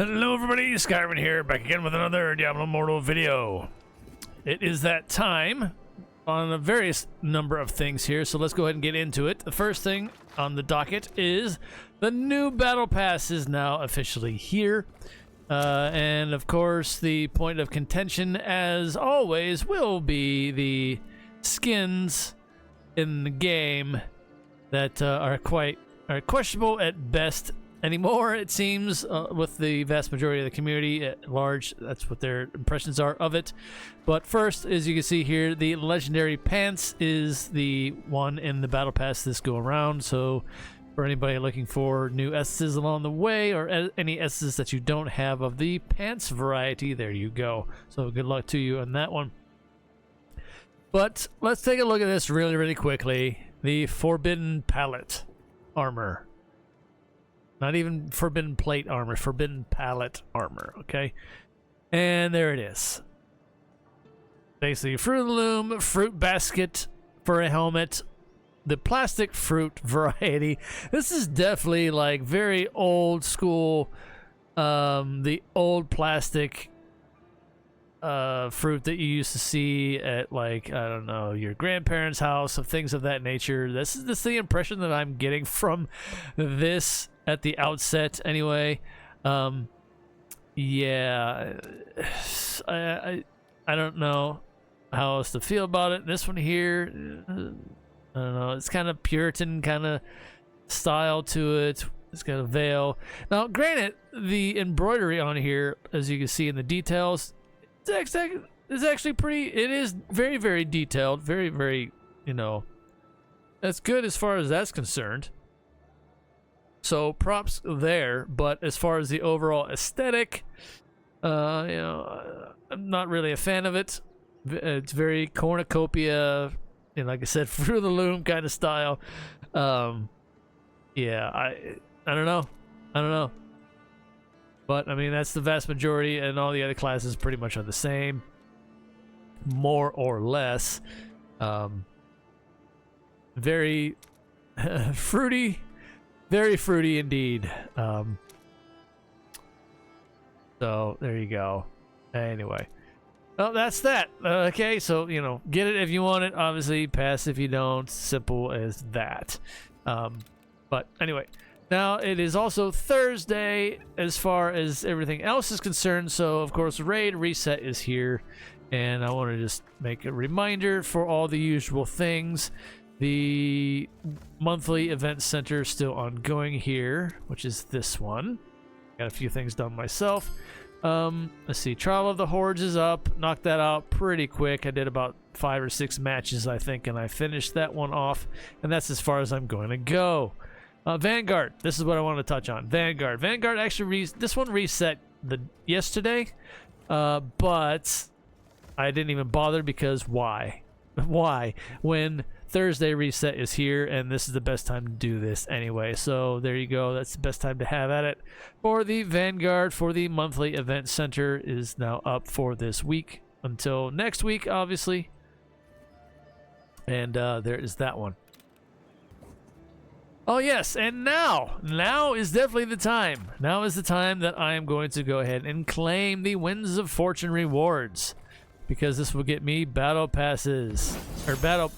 Hello everybody, Skyrim here, back again with another Diablo Immortal video. It is that time on a various number of things here, so let's go ahead and get into it. The first thing on the docket is the new Battle Pass is now officially here. And of course, the point of contention, as always, will be the skins in the game that are questionable at best anymore, it seems, with the vast majority of the community at large. That's what their impressions are of it. But first, as you can see here, the legendary pants is the one in the battle pass this go around. So for anybody looking for new essences along the way, or any essences that you don't have of the pants variety, there you go. So good luck to you on that one. But let's take a look at this really quickly. The Forbidden Palette armor. Not even Forbidden Plate armor, Forbidden Palette armor, okay? And there it is. Basically, Fruit of the Loom, fruit basket for a helmet, the plastic fruit variety. This is definitely like very old school, the old plastic fruit that you used to see at, like, I don't know, your grandparents' house, of things of that nature. This is the impression that I'm getting from this at the outset anyway. Yeah, I don't know how else to feel about it. This one here, I don't know, it's kind of Puritan kind of style to it. It's got a veil. Now granted, the embroidery on here, as you can see in the details, it's actually pretty, it is very detailed, very, you know, that's good as far as that's concerned. So props there, but as far as the overall aesthetic, you know, I'm not really a fan of it. It's very cornucopia, you know, like I said, Fruit of the Loom kind of style. Yeah, I don't know. But I mean, that's the vast majority, and all the other classes pretty much are the same, more or less. Very fruity. Very fruity indeed. So there you go. Anyway, well, that's that. Okay, so, you know, get it if you want it. Obviously, pass if you don't. Simple as that. But anyway, now it is also Thursday as far as everything else is concerned. So of course, Raid Reset is here, and I want to just make a reminder for all the usual things. The monthly event center is still ongoing here, which is this one. Got a few things done myself. Let's see, Trial of the Hordes is up. Knocked that out pretty quick. I did about 5 or 6 matches, I think, and I finished that one off. And that's as far as I'm going to go. Vanguard, this is what I want to touch on. Vanguard actually, this one reset yesterday, but I didn't even bother because why? Why? When Thursday reset is here, and this is the best time to do this anyway. So there you go. That's the best time to have at it. For the Vanguard, for the monthly event center, is now up for this week until next week, obviously. And there is that one. Oh yes, and now is definitely the time. Now is the time that I am going to go ahead and claim the Winds of Fortune rewards, because this will get me battle passes, or battle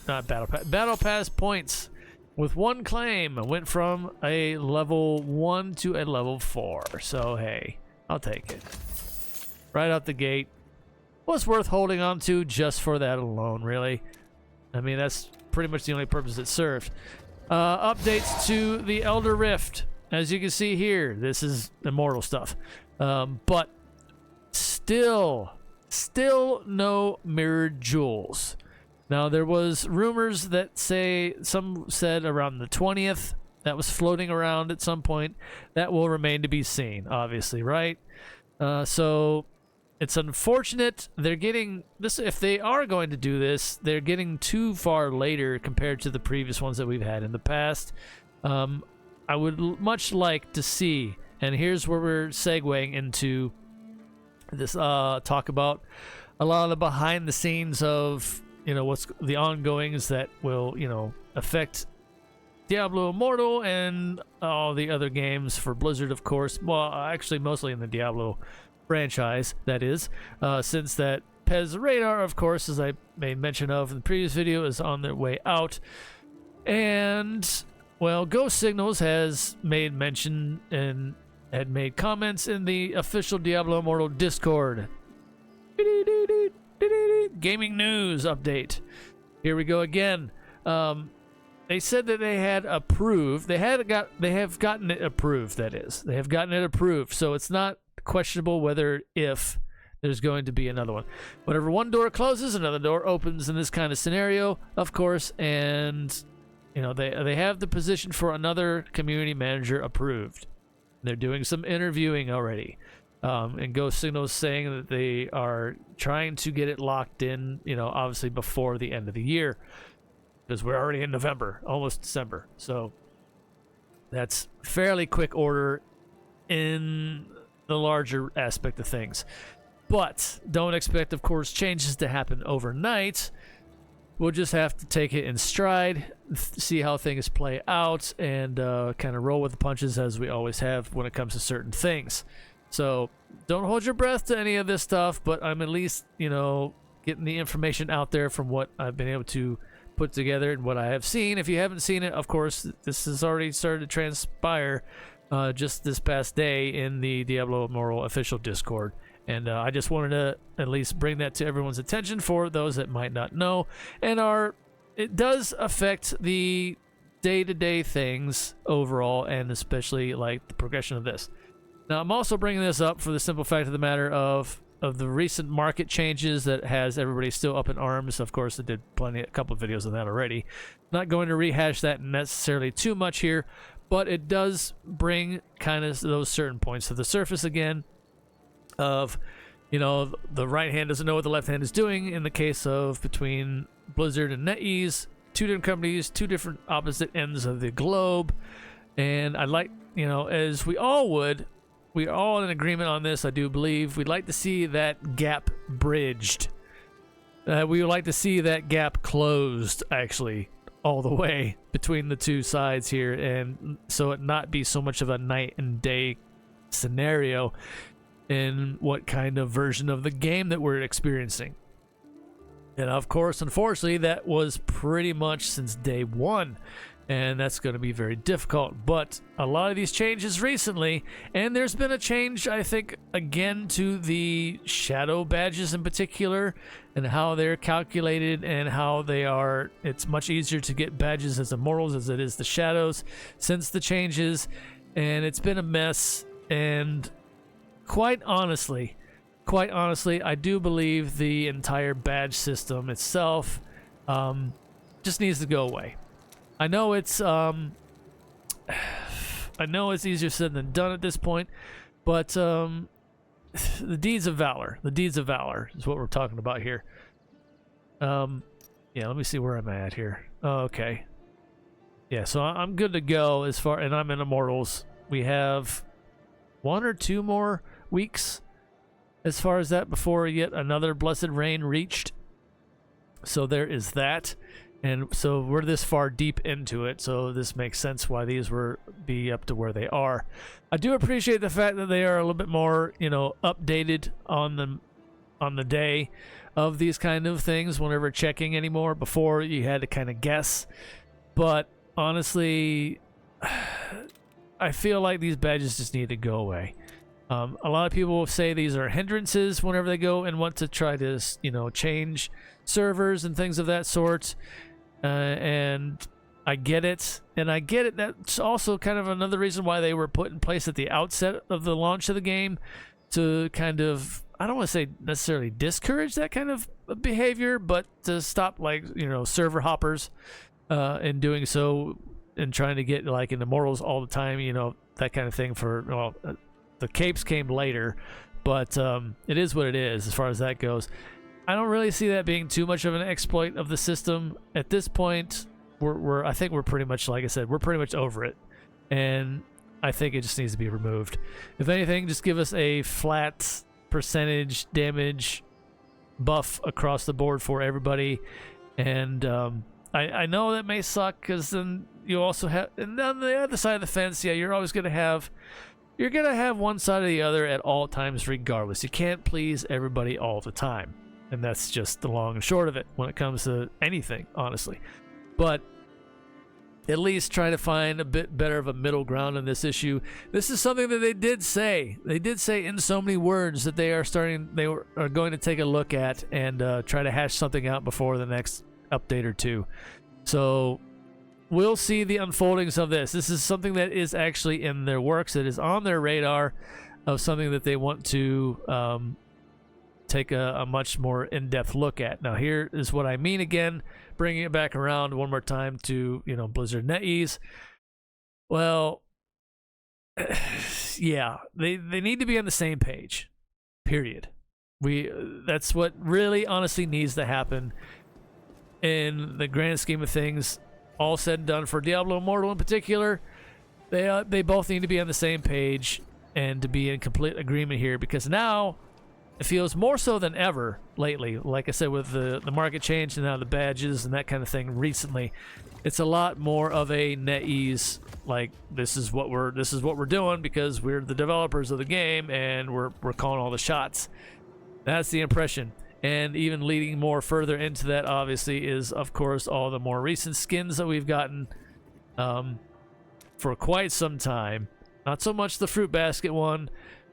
pass points with one claim. I went from a level 1 to a level 4, so hey, I'll take it right out the gate. Was worth holding on to just for that alone, really. I mean, that's pretty much the only purpose it served. Updates to the Elder Rift, as you can see here. This is Immortal stuff, but still no mirrored jewels. Now there was rumors that some said around the 20th. That was floating around at some point. That will remain to be seen, obviously, right? So it's unfortunate they're getting this. If they are going to do this, they're getting too far later compared to the previous ones that we've had in the past. I would much like to see, and here's where we're segueing into this talk about a lot of the behind the scenes of, you know, what's the ongoings that will, you know, affect Diablo Immortal and all the other games for Blizzard, of course. Well, actually, mostly in the Diablo franchise, that is, since that Pez Radar, of course, as I made mention of in the previous video, is on their way out. And, well, Ghost Signals has made mention and had made comments in the official Diablo Immortal Discord. Gaming news update. Here we go again. They said that they had approved. They have gotten it approved. That is, they have gotten it approved. So it's not questionable whether if there's going to be another one. Whenever one door closes, another door opens in this kind of scenario, of course. And you know they have the position for another community manager approved. They're doing some interviewing already. And Ghost Signals saying that they are trying to get it locked in, you know, obviously before the end of the year. Because we're already in November, almost December. So that's fairly quick order in the larger aspect of things. But don't expect, of course, changes to happen overnight. We'll just have to take it in stride, see how things play out, and kind of roll with the punches as we always have when it comes to certain things. So don't hold your breath to any of this stuff, but I'm at least, you know, getting the information out there from what I've been able to put together and what I have seen. If you haven't seen it, of course, this has already started to transpire just this past day in the Diablo Immortal official Discord. And I just wanted to at least bring that to everyone's attention for those that might not know. And it does affect the day-to-day things overall, and especially like the progression of this. Now, I'm also bringing this up for the simple fact of the matter of the recent market changes that has everybody still up in arms. Of course, I did a couple of videos on that already. Not going to rehash that necessarily too much here, but it does bring kind of those certain points to the surface again of, you know, the right hand doesn't know what the left hand is doing in the case of between Blizzard and NetEase, two different companies, two different opposite ends of the globe. And I'd like, you know, as we all would, we're all in agreement on this, I do believe. We'd like to see that gap bridged. We would like to see that gap closed, actually, all the way between the two sides here, and so it not be so much of a night and day scenario in what kind of version of the game that we're experiencing. And of course, unfortunately, that was pretty much since day one. And that's going to be very difficult. But a lot of these changes recently, and there's been a change, I think, again to the shadow badges in particular, and how they're calculated and how they are. It's much easier to get badges as immortals as it is the shadows since the changes, and it's been a mess. And quite honestly, I do believe the entire badge system itself just needs to go away. I know it's easier said than done at this point, but the deeds of valor is what we're talking about here. Yeah, let me see where I'm at here. Okay. Yeah, so I'm good to go as far, and I'm in Immortals. We have 1 or 2 more weeks as far as that before yet another blessed rain reached. So there is that. And so we're this far deep into it, so this makes sense why these be up to where they are. I do appreciate the fact that they are a little bit more, you know, updated on the day of these kind of things whenever checking anymore. Before, you had to kind of guess. But honestly, I feel like these badges just need to go away. A lot of people will say these are hindrances whenever they go and want to try to, you know, change servers and things of that sort. And I get it. And I get it. That's also kind of another reason why they were put in place at the outset of the launch of the game to kind of, I don't want to say necessarily discourage that kind of behavior, but to stop, like, you know, server hoppers in doing so and trying to get, like, in Immortals all the time, you know, that kind of thing for, well, the capes came later, but it is what it is as far as that goes. I don't really see that being too much of an exploit of the system at this point. I think we're pretty much, like I said, we're pretty much over it, and I think it just needs to be removed. If anything, just give us a flat percentage damage buff across the board for everybody, and I know that may suck, because then you also have, and on the other side of the fence, yeah, you're always gonna have one side or the other at all times, regardless. You can't please everybody all the time, and that's just the long and short of it when it comes to anything, honestly. But at least try to find a bit better of a middle ground on this issue. This is something that they did say. They did say in so many words that they are going to take a look at and try to hash something out before the next update or two. So we'll see the unfoldings of this. This is something that is actually in their works. It is on their radar of something that they want to take a much more in-depth look at. Now, here is what I mean again, bringing it back around one more time to, Blizzard NetEase. Well, yeah, they need to be on the same page, period. That's what really honestly needs to happen in the grand scheme of things. All said and done, for Diablo Immortal in particular, they both need to be on the same page and to be in complete agreement here, because now it feels more so than ever lately, like I said, with the market change and now the badges and that kind of thing recently, it's a lot more of a NetEase, like, this is what we're doing because we're the developers of the game and we're calling all the shots. That's the impression. And even leading more further into that, obviously, is, of course, all the more recent skins that we've gotten for quite some time. Not so much the Fruit Basket one,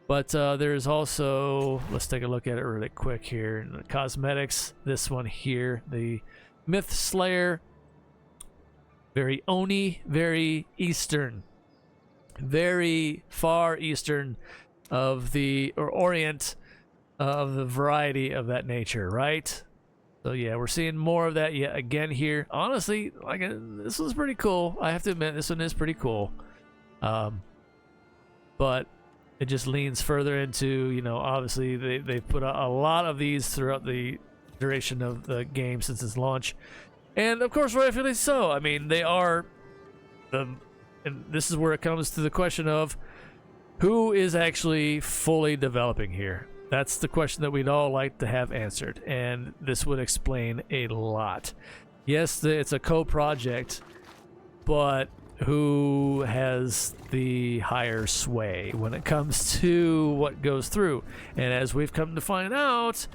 but there's also, let's take a look at it really quick here. In the cosmetics, this one here, the Myth Slayer. Very Oni, very Eastern. Very far Eastern of the, or Orient of the variety of that nature, right? So yeah, we're seeing more of that yet again here. Honestly, like, this one's pretty cool. I have to admit, this one is pretty cool. But it just leans further into, obviously they've put a lot of these throughout the duration of the game since its launch. And of course, rightfully so. I mean, they are and this is where it comes to the question of who is actually fully developing here. That's the question that we'd all like to have answered, and this would explain a lot. Yes, it's a co-project, but who has the higher sway when it comes to what goes through? And as we've come to find out,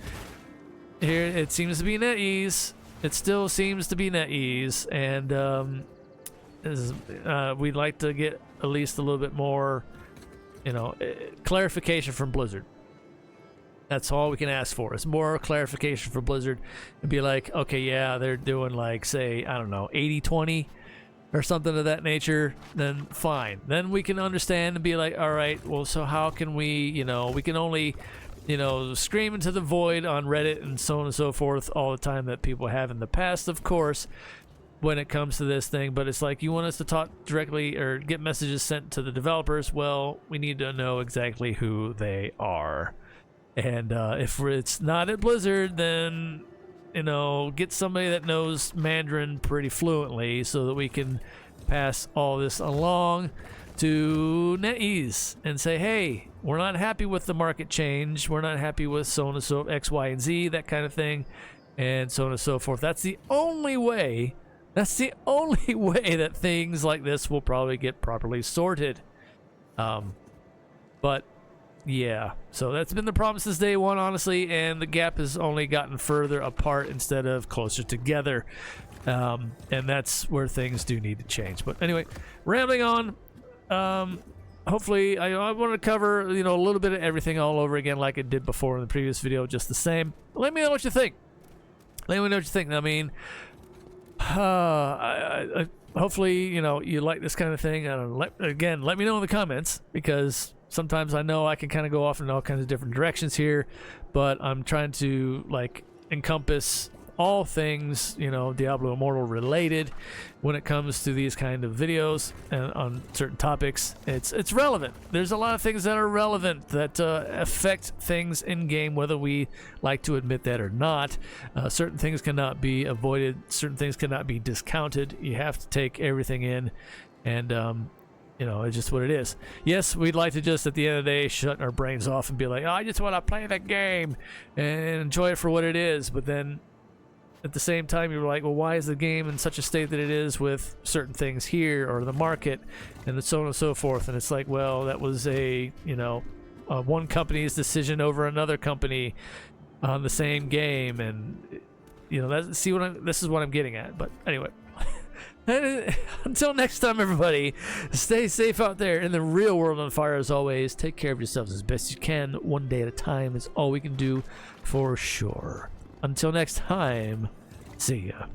here it seems to be NetEase. It still seems to be NetEase, and we'd like to get at least a little bit more, clarification from Blizzard. That's all we can ask for. It's more clarification for Blizzard and be like, okay, yeah, they're doing, like, say, I don't know, 80-20 or something of that nature, then fine. Then we can understand and be like, all right, well, so how can we, we can only, scream into the void on Reddit and so on and so forth all the time that people have in the past, of course, when it comes to this thing. But it's like, you want us to talk directly or get messages sent to the developers? Well, we need to know exactly who they are. And if it's not at Blizzard, then, get somebody that knows Mandarin pretty fluently so that we can pass all this along to NetEase and say, hey, we're not happy with the market change. We're not happy with so and so, X, Y, and Z, that kind of thing, and so on and so forth. That's the only way that things like this will probably get properly sorted. But yeah, so that's been the problem since day one, honestly, and the gap has only gotten further apart instead of closer together, and that's where things do need to change. But anyway, rambling on. Hopefully, I want to cover a little bit of everything all over again, like I did before in the previous video, just the same. Let me know what you think. I mean, hopefully, you like this kind of thing. Let me know in the comments, because sometimes I know I can kind of go off in all kinds of different directions here, but I'm trying to, like, encompass all things, Diablo Immortal related when it comes to these kind of videos and on certain topics. It's relevant. There's a lot of things that are relevant that affect things in game, whether we like to admit that or not. Certain things cannot be avoided. Certain things cannot be discounted. You have to take everything in, and it's just what it is. Yes, we'd like to just, at the end of the day, shut our brains off and be like, oh, I just want to play the game and enjoy it for what it is. But then at the same time, you're like, well, why is the game in such a state that it is with certain things here or the market and so on and so forth? And it's like, well, that was a, you know, one company's decision over another company on the same game, and you know, this is what I'm getting at. But anyway, until next time, everybody, stay safe out there in the real world on fire. As always, take care of yourselves as best you can. One day at a time is all we can do, for sure. Until next time, see ya.